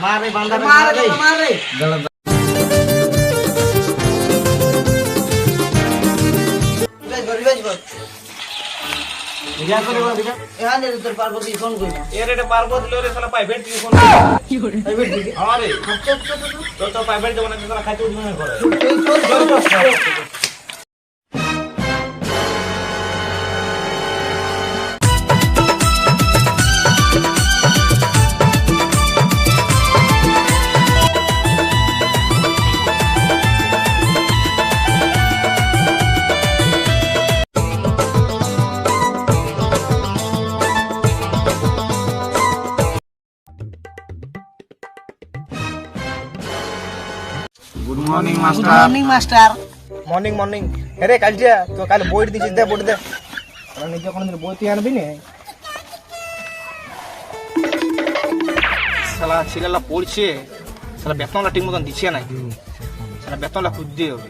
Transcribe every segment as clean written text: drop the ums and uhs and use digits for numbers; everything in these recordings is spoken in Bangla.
मारे बांधा मारे मारे क्या करे वो दिखा यहां ने उधर पार्वती फोन कोई ये रे पार्वती लो रे साला प्राइवेट की फोन की करे प्राइवेट की हां रे तो प्राइवेट जमाना में साला खाते उठ में करे good morning master morning master morning morning अरे कालजिया तो काल बोर्ड दिस दे बोर्ड दे और निजे कोन दिन बोर्ड आनबी ने साला छिगला पड़ছে साला বেতনটা ঠিক মতন দিছে না সালা বেতনটা খুদ দিয়ে হবে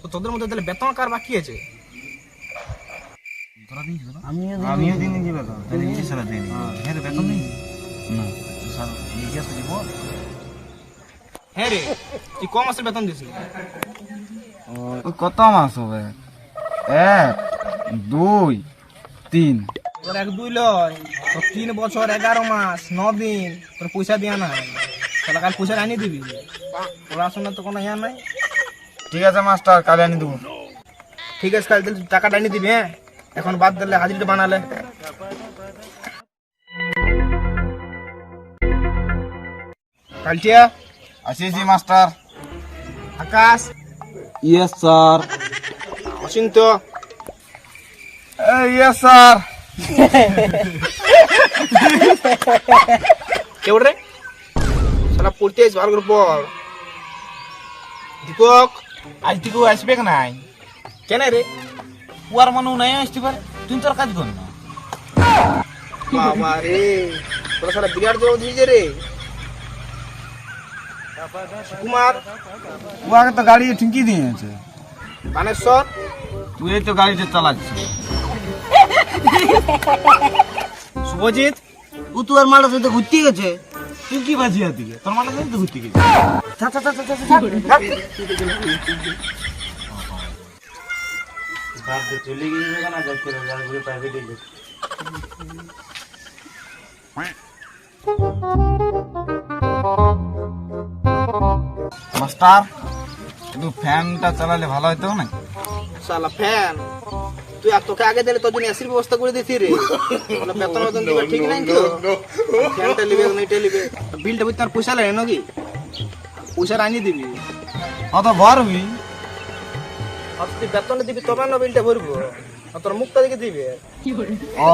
তো তোদের মধ্যে তাহলে বেতন কার বাকি আছে আমিও দিন দিন বেতন তাহলে এই সারা দিন হ্যাঁ রে বেতন নেই না সারা নিজে আসে দিব হ্যাঁ রে তুই কম মাসের বেতন দিছিস ওই কত মাস হবে 1 2 3 তোর 1 2 লয় তো 3 বছর 11 মাস 9 দিন তোর পয়সা দিয়া না তাহলে কাল পয়সা আনি দিবি পড়াশোনা তো কোনো ইয়া নাই ঠিক আছে মাস্টার কাল আনি দেব ঠিক আছে কাল তাহলে টাকাটা আনি দিবি হ্যাঁ এখন বাদ দিলে হাজিরটা বানালে কালচিয়া আসিছি master Akash yes sir Achinta yes sir কেউ রে সারা পড়তে আস ভালো করে পড় দীপক আজ থেকে আসবে নাই কেন রে পুয়ার মানু নাই আসতে পারে তুই তোর কাজ কর না বাবা রে তোরা সারা বিরাট জবাব দিয়েছে রে কুমার ও আগে তো গাড়ি ঠিকই দিয়েছে বানেশ্বর তুই তো গাড়িটা চালাচ্ছিস শুভজিৎ ও তো আর মালটা সাথে ঘুরতে গেছে তুই কি বাজিয়া দিকে তোর মানে তো ঘুরতে গেছিস চলে গিয়ে না যাই করে যার ঘুরে প্রাইভেটে মাস্টার একটু ফ্যানটা চালালে ভালো হতো না শালা ফ্যান তুই আর তোকে আগে দিলে তোর জন্য এসির ব্যবস্থা করে দিতি রে বলে বেতন বেতন দিবে ঠিক নাই তো ফ্যানটা লিবে নেইটা লিবে বিলটা বুঝতে আর পয়সা লাগে নাকি পয়সা আনি দিবি অত ভরবি আর তুই বেতন দিবি তবে না বিলটা ভরবো আর তোর মুখটা দিকে দিবে ও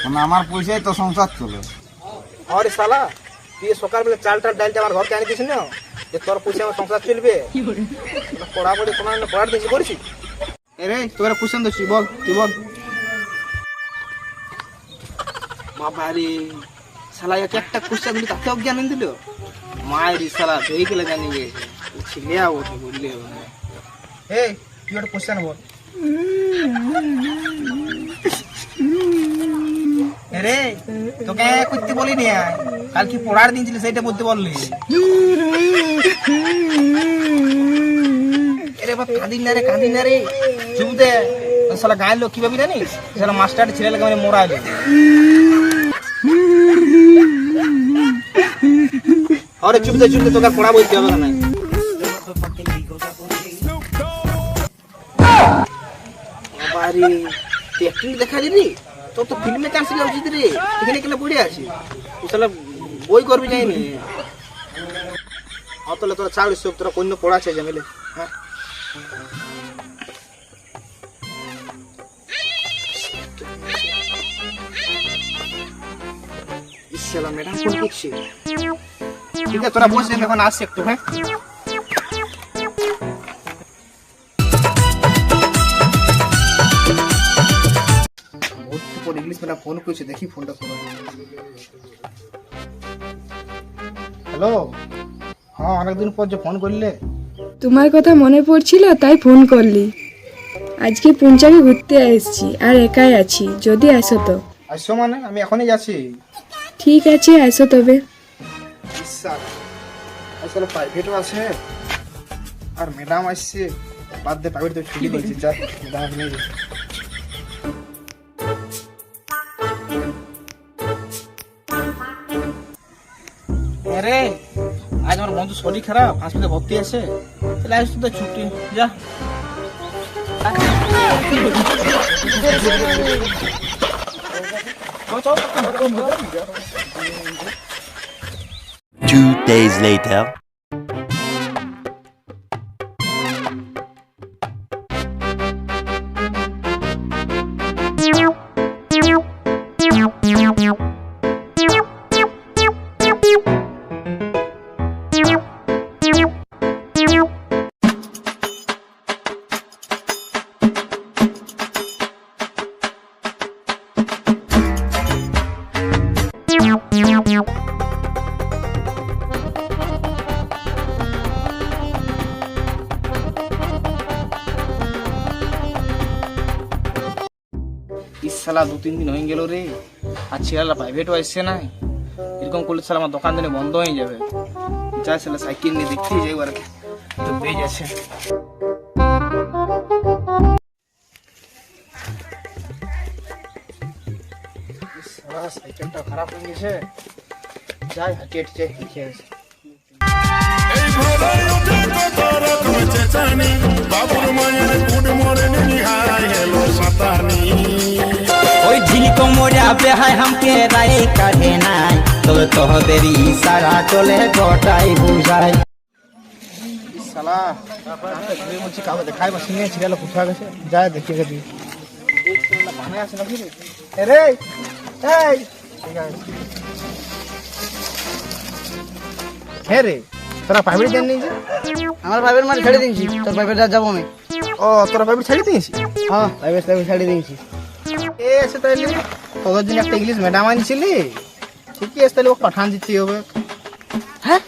মানে আমার পয়সাই তো সংসার চলে আরে শালা তুই সকালবেলা চালটা ডালটা আমার ঘরকে আনি দিস না যে তোর পয়সা আমার সংসার চলবে পড়াপড়ি কোনো না পড়ার দিয়েছি করেছি এরে তোরা কোশ্চেন দিচ্ছি বল তুই বল বাবা রে শালা একটা কোশ্চেন দিলি তাতে অজ্ঞান দিল মায়ের শালা এই গেলে জানিবে ছিলে ওঠে বললে এই তুই একটা কোশ্চেন বল আরে তোকে করতে বলিনি কাল কি পড়ার দিন ছিল সেটা বলতে বললি আরে বাবা কাঁদিন না রে চুপ দে শালা গায়ের লোক কি ভাবি জানিস শালা মাস্টার ছেলেকে মানে মোড়াইলো আরে চুপ দে তোকে পড়া বলতে হবে না বাবা রে তুই একটু দেখা দিবি তোর তো ফিল্মে চান্স দেওয়া উচিত রে এখানে কেন পড়ে আছি তুই শালা বই করবি যাইনি তাহলে তোরা চাউল সব তোরা কোন পড়াছে জামিলে হ্যাঁ ইসলা ম্যাডাম ফোন করছে ঠিক আছে তোরা বসে এখন আসছে একটু হ্যাঁ ইংলিশ ম্যাডাম ফোন করছে দেখি ফোনটা করো হ্যালো হ্যাঁ অনেকদিন পর যে ফোন করলে তোমার কথা মনে পড়ছিল তাই ফোন করলি। আজকে পুঞ্চাকে ঘুরতে এসেছি আর একাই আছি, যদি আসো তো। আসো মানে আমি এখনই যাচ্ছি। ঠিক আছে, আসো তবে। আসলে প্রাইভেটও আছে আর ম্যাডাম আসছে, বাদ দে প্রাইভেট তো ছুটি দিয়েছি, যা ম্যাডাম নিয়ে যা। আরে আজ আমার বন্ধু শরীর খারাপ, হাসপাতালে ভর্তি আছে, তাহলে আজ তো ছুটি, যা। Two days later. সালা 2-3 দিন হয়ে গেল রে, আর ছেলেরা প্রাইভেটও আসছে না, এরকম করলে সালা আমার দোকান দিনে বন্ধ হয়ে যাবে। যাই সালা সাইকেল নিয়ে দেখতেই যাই আর কি, তো বেজ আছে। সালা সাইকেলটা খারাপ হয়ে গেছে, যাই হাঁটিয়ে হাঁটিয়ে দেখে আসি। ওই ঝিলকো মোরা বেহায় হামকে রায় কাটে নাই, তবে তোদের ইশারা চলে গোটাই বুঝায়। সালা ঘুরে বলছি কাউকে দেখাই বা সিনে ছিড়ালো কোথাও গেছে, যায় দেখে গেছি দেখছি না ভাঙে আসে নাকি রে। রে এই ঠিক আছে, হ্যাঁ রে তোরা প্রাইভেট জান নিয়েছে? আমার প্রাইভেট মানে ছেড়ে দিয়েছি, তোর প্রাইভেট যাবো আমি। ও তোরা প্রাইভেট ছেড়ে দিয়েছি? হ্যাঁ প্রাইভেট ছেড়ে দিয়েছি। এ আছে তাইলে তোদের দিন একটা ইংলিশ ম্যাডাম আনছিলি, ঠিকই আছে, তাহলে ও পাঠান দিতে হবে। হ্যাঁ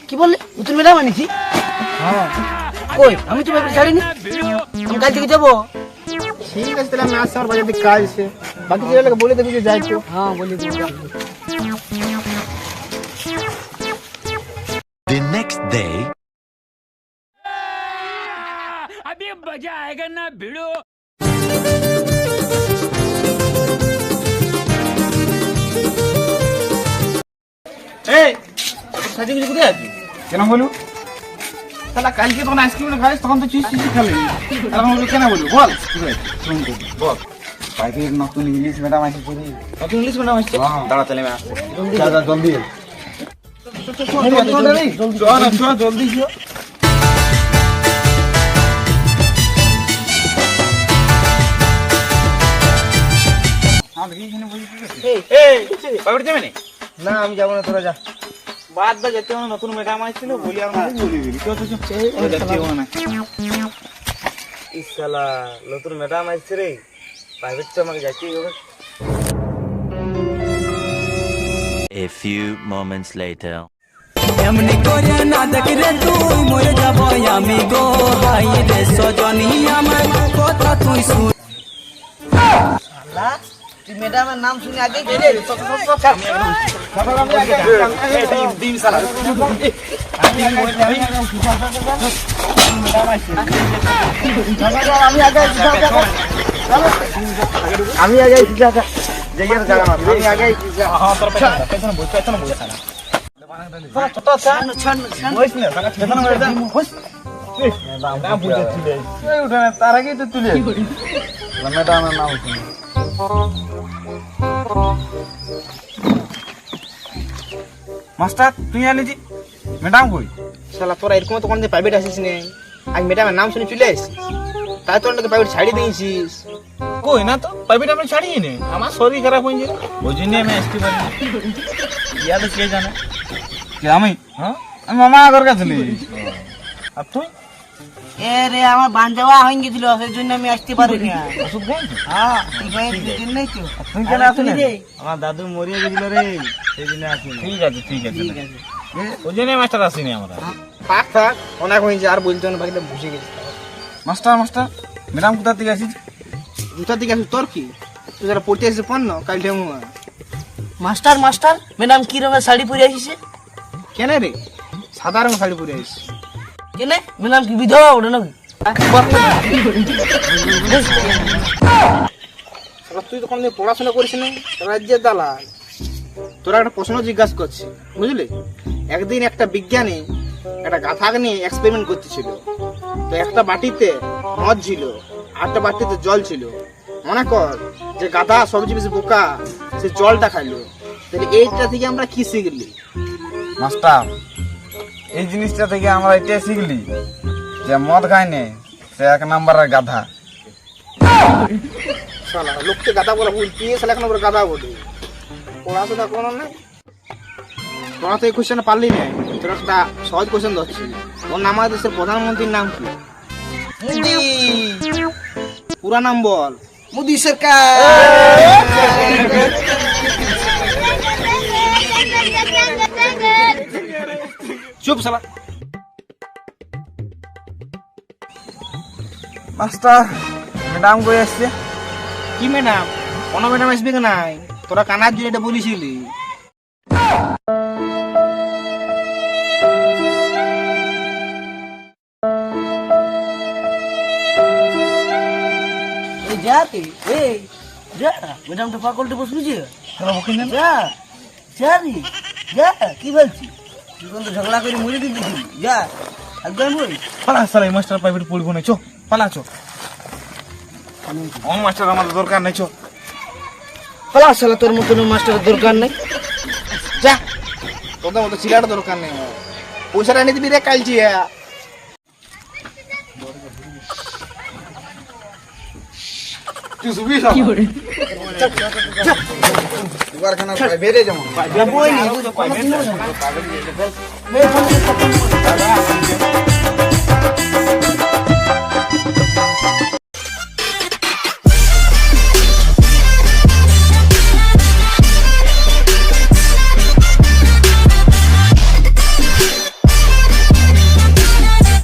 কি বললি, নতুন ম্যাডাম আনিছি? হ্যাঁ কই আমি তো প্রাইভেট ছাড়িনি, আমি কাল থেকে যাবো। ঠিক আছে, তাহলে আমি আসছি, আমার বাজার দিকে কাজ আছে, বাকি ছেলেকে বলে দেবি যে যাই তো। হ্যাঁ বলি The next day. अभी मजा आएगा ना भिड़ो। এই সাজি কিছু কোথায় আছিস? কেন বলু? তাহলে কালকে তখন আইসক্রিম খাইস, তখন তো চিজ চিজ খেলে, এখন বলবি কেন বলবি বল। বল প্রাইভেট নতুন ইংলিশ ম্যাডাম আছে পুরি। নতুন ইংলিশ ম্যাডাম আসছে, দাঁড়া তাহলে আমি আসতে জলদি জলদি না আমি যাবো না, তোরা যা। বাদ দা যেতে হবে, নতুন ম্যাডাম আসছিল বলি আর বলি ইসালা নতুন ম্যাডাম আসছে রে, প্রাইভেট তো আমাকে যাইতেই হবে। A few moments later. এমনি করে না দেখলে তুই মরে যাব আমি গো, হাই রে সজনী আমার কথা তুই শুন। শালা তুই ম্যাডামের নাম শুনে আগে গেলে আমি আগে আমি আগে তার আগেই তো তুলে ম্যাডামের নাম শুনে। মাস্টার তুই আলি জি ম্যাডাম কই? শালা তোরা এরকম তো কোনদিন প্রাইভেট আসিস নি, আজ ম্যাডামের নাম শুনে চলে আসিস, তাই তোর নাকি প্রাইভেট ছাড়িয়ে দিয়েছিস। কই না তো প্রাইভেট আমি ছাড়িয়ে নে, আমার শরীর খারাপ হয়ে যায়, ওই জন্য আমি আসতে পারি। ইয়া তো কে জানে কে আমি? হ্যাঁ আমি মামা আগর গেছিলি, আর তুই? এ রে আমার বান যাওয়া হয়ে গেছিল, সেই জন্য আমি আসতে পারিনি। ওষুধ খাইছি? হ্যাঁ তুই নাই তো, তুই কেন আসলি? আমার দাদু মরিয়ে গেছিল রে, সেই জন্য আসিনি। ঠিক আছে ওই জন্য মাস্টার আসিনি আমরা। থাক থাক অনেক হয়েছে, আর বলতে না, বাকিটা বুঝে গেছি। মাস্টার ম্যাডাম কোথা থেকে আসিস? দুটার দিকে আসিস, তোর কি? তুই যারা পড়তে আসিস পড় না, কাল ঠেমু মাস্টার ম্যাডাম কি রকমের শাড়ি পরে আসিছে? কেন রে সাধারণ শাড়ি পরে আইস কেনে মিলাম কি বিধবা ওটা নাকি শালা তুই তো কোনদিন পড়াশোনা করিস না রাজ্যের দালাল তোরা একটা প্রশ্ন জিজ্ঞাসা করছি বুঝলি একদিন একটা বিজ্ঞানী একটা গাধাকে নিয়ে এক্সপেরিমেন্ট করতেছিল তো একটা বাটিতে মদ ছিল আর একটা বাটিতে জল ছিল মনে কর যে গাধা সবচেয়ে বেশি বোকা সে জলটা খাইলো তাহলে এইটা থেকে আমরা কি শিখলি মাস্টার এই জিনিসটা থেকে আমরা এটা শিখলি যে মদ খায় নে সে 1 নম্বরের গাধা। শালা লোককে গাধা বলা ভুল তুই শালা এখন গাধা বলি পড়াশোনা কোনো না তোরা তো এই কোশ্চেন পারলি না তোরা একটা সহজ কোশ্চেন ধরছি ওর নাম আমাদের দেশের প্রধানমন্ত্রীর নাম কি মোদি পুরা নাম বল মোদি সরকার চুপ শালা মাস্টার ম্যাডাম কই আসছে? কি ম্যাডাম কোনো ম্যাডাম আসবে কি নাই তোরা কানার জন্য এটা বলেছিলি এই যা তুই এই যা ম্যাডাম তো ফাকল্টি বসবি যা যা রে যা কি বলছি তুই কোন ঝগড়া করে মরে দিবি যা একদম বই পালা সালা এই মাস্টার প্রাইভেট পড়বো না চো পালা চো ও মাস্টার আমাদের দরকার নাই চো পালা শালা তোর মতন মাস্টারের দরকার নাই যা তোদের মতো চিলার দরকার নেই পয়সাটা এনে দিবি রে কালচি তুই সুবি সব এবার খানা বেরে যেমন বই নি